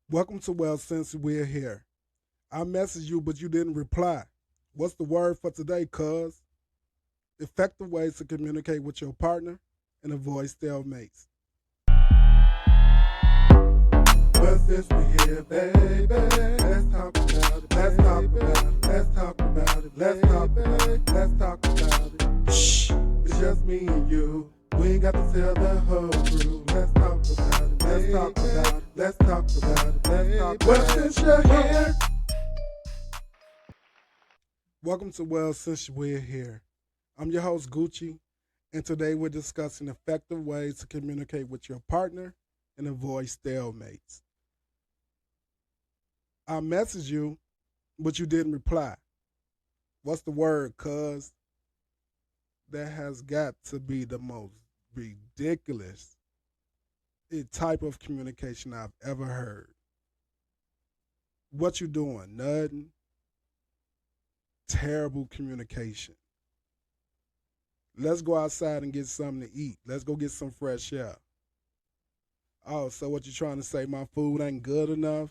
Welcome to Well Since We're Here. I messaged you, but you didn't reply. What's the word for today, cuz? Effective ways to communicate with your partner and avoid stalemates. Well, since we're here, baby, let's talk about it. Let's talk about it. Let's talk about it. Let's talk about it. Let's talk about it. Shh, it's just me and you. We ain't got to tell the whole crew. Let's talk about it. Let's talk about it. Let's talk about it. Let's talk about it. Well, since you're here. Welcome to Well Since We're Here. I'm your host, Gucci, and today we're discussing effective ways to communicate with your partner and avoid stalemates. I messaged you, but you didn't reply. What's the word, cuz? That has got to be the most ridiculous type of communication I've ever heard. What you doing? Nothing. Terrible communication. Let's go outside and get something to eat. Let's go get some fresh air. Oh, so what you trying to say? My food ain't good enough?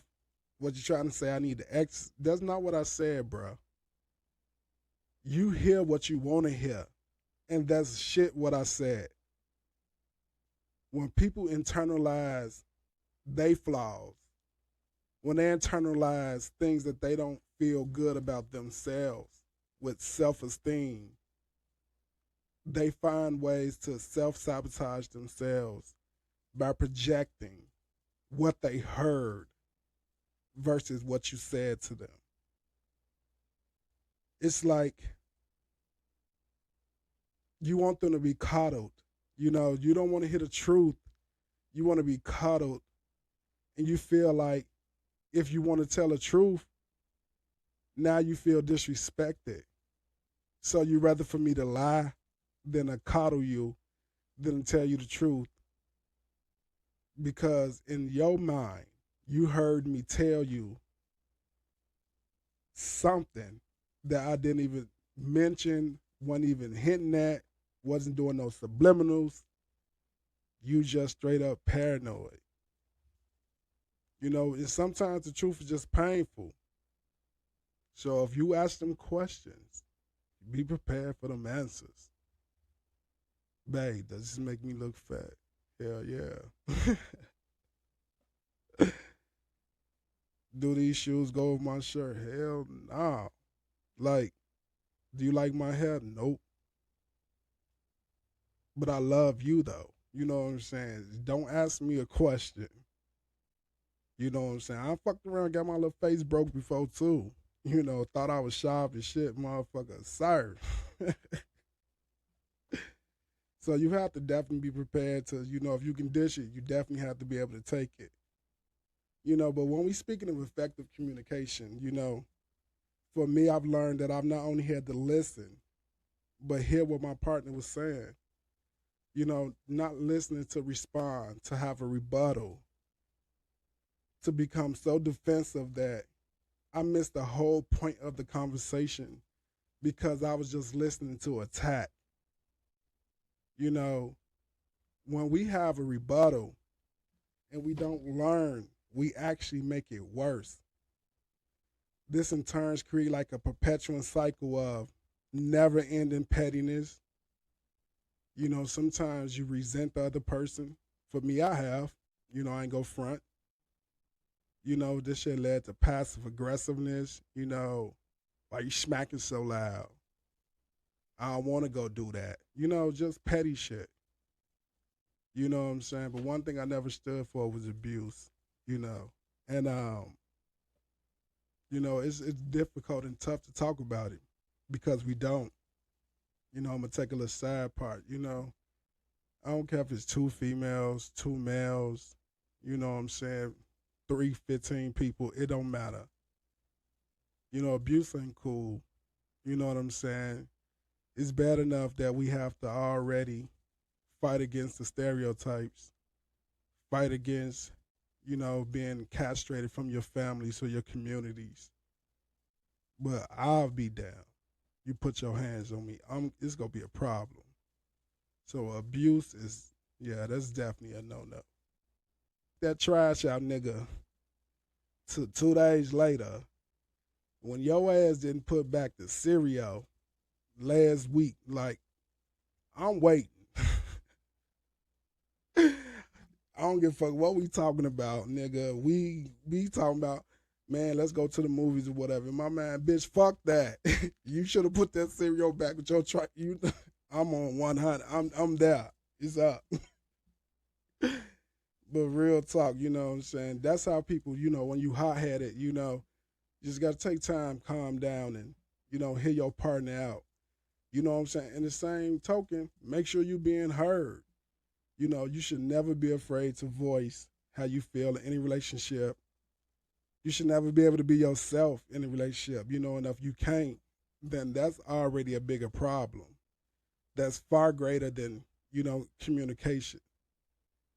What you trying to say? I need to X? That's not what I said, bro. You hear what you want to hear, and that's shit what I said. When people internalize they flaws, when they internalize things that they don't feel good about themselves with self-esteem, they find ways to self-sabotage themselves by projecting what they heard versus what you said to them. It's like you want them to be coddled. You know, you don't want to hear the truth. You want to be coddled. And you feel like if you want to tell the truth, now you feel disrespected. So you rather for me to lie than to coddle you than to tell you the truth. Because in your mind, you heard me tell you something that I didn't even mention, wasn't even hinting at, wasn't doing no subliminals. You just straight up paranoid. You know, and sometimes the truth is just painful. So if you ask them questions, be prepared for them answers. Babe, does this make me look fat? Hell yeah. Do these shoes go with my shirt? Hell nah. Like, do you like my hair? Nope. But I love you though. You know what I'm saying? Don't ask me a question. You know what I'm saying? I fucked around, got my little face broke before too. You know, thought I was sharp as shit, motherfucker. Sir. So you have to definitely be prepared to, you know, if you can dish it, you definitely have to be able to take it. You know, but when we speaking of effective communication, you know, for me, I've learned that I've not only had to listen, but hear what my partner was saying. You know, not listening to respond, to have a rebuttal, to become so defensive that I missed the whole point of the conversation because I was just listening to attack. You know, when we have a rebuttal and we don't learn, we actually make it worse. This in turns create like a perpetual cycle of never ending pettiness. You know, sometimes you resent the other person. For me, I have. You know, I ain't go front. You know, this shit led to passive aggressiveness. You know, why you smacking so loud? I don't want to go do that. You know, just petty shit. You know what I'm saying? But one thing I never stood for was abuse. You know, and you know, it's difficult and tough to talk about it because we don't. You know, I'm gonna take a little side part. You know, I don't care if it's two females, two males. You know what I'm saying? 315 people. It don't matter. You know, abuse ain't cool. You know what I'm saying? It's bad enough that we have to already fight against the stereotypes, fight against, you know, being castrated from your families or your communities. But I'll be down. You put your hands on me, it's gonna be a problem. So abuse is, yeah, that's definitely a no no. That trash out nigga to 2 days later, when your ass didn't put back the cereal last week, like, I'm waiting. I don't give a fuck what we talking about, nigga. We talking about, man, let's go to the movies or whatever. My man, bitch, fuck that. You should have put that cereal back with your truck. I'm on 100. I'm there. It's up. But real talk, you know what I'm saying? That's how people, when you hot-headed, you just got to take time, calm down, and, hear your partner out. You know what I'm saying? In the same token, make sure you being heard. You should never be afraid to voice how you feel in any relationship. You should never be able to be yourself in a relationship, and if you can't, then that's already a bigger problem. That's far greater than, communication.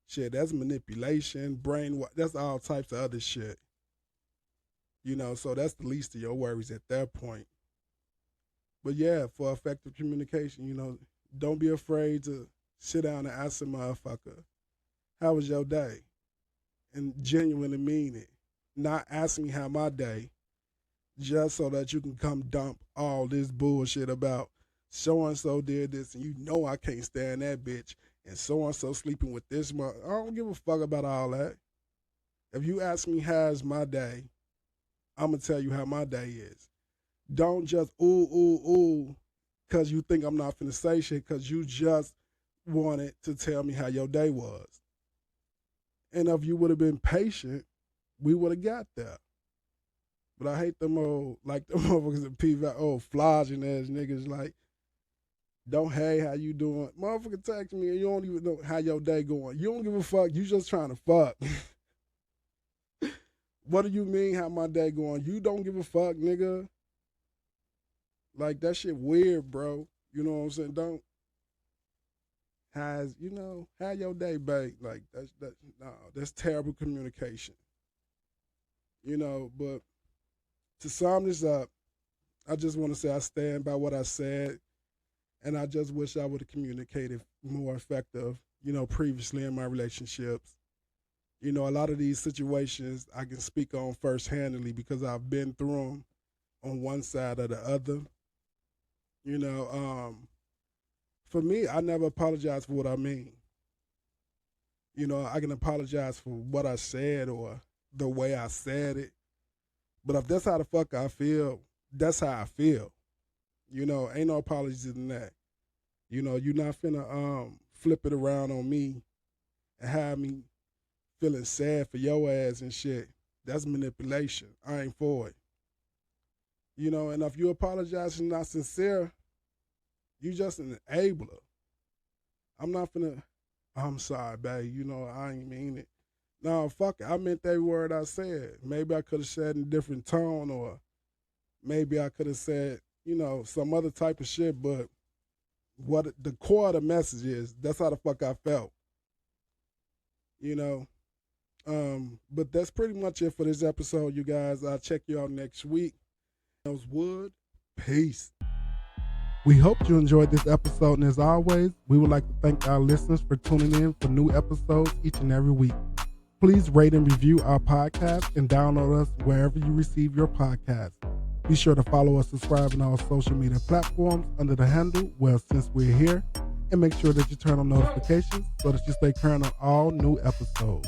Shit, that's manipulation, that's all types of other shit. So that's the least of your worries at that point. But yeah, for effective communication, don't be afraid to sit down and ask a motherfucker, how was your day? And genuinely mean it. Not ask me how my day, just so that you can come dump all this bullshit about so-and-so did this, and I can't stand that bitch, and so-and-so sleeping with this mother. I don't give a fuck about all that. If you ask me how's my day, I'm going to tell you how my day is. Don't just ooh, because you think I'm not finna say shit, because you just wanted to tell me how your day was. And if you would have been patient, we would have got there. But I hate them old, like them motherfuckers that flogging ass niggas, like, don't, hey, how you doing? Motherfucker text me and you don't even know how your day going. You don't give a fuck, you just trying to fuck. What do you mean how my day going? You don't give a fuck, nigga. Like, that shit weird, bro. You know what I'm saying? Don't, how your day, babe? Like, that's terrible communication. But to sum this up, I just want to say I stand by what I said, and I just wish I would have communicated more effective, previously in my relationships. A lot of these situations I can speak on first-handedly because I've been through them on one side or the other. For me, I never apologize for what I mean. I can apologize for what I said or the way I said it. But if that's how the fuck I feel, that's how I feel. Ain't no apologies in that. You're not finna flip it around on me and have me feeling sad for your ass and shit. That's manipulation. I ain't for it. And if you apologize and not sincere, you just an enabler. I'm not finna, I'm sorry, babe, I ain't mean it. No, fuck it. I meant that word I said. Maybe I could have said in a different tone, or maybe I could have said, some other type of shit, but what the core of the message is, that's how the fuck I felt. But that's pretty much it for this episode, you guys. I'll check you out next week. Wood, peace. We hope you enjoyed this episode, and as always, we would like to thank our listeners for tuning in for new episodes each and every week. Please rate and review our podcast and download us wherever you receive your podcast. Be sure to follow us, subscribe on all social media platforms under the handle Since We're Here, and make sure that you turn on notifications so that you stay current on all new episodes.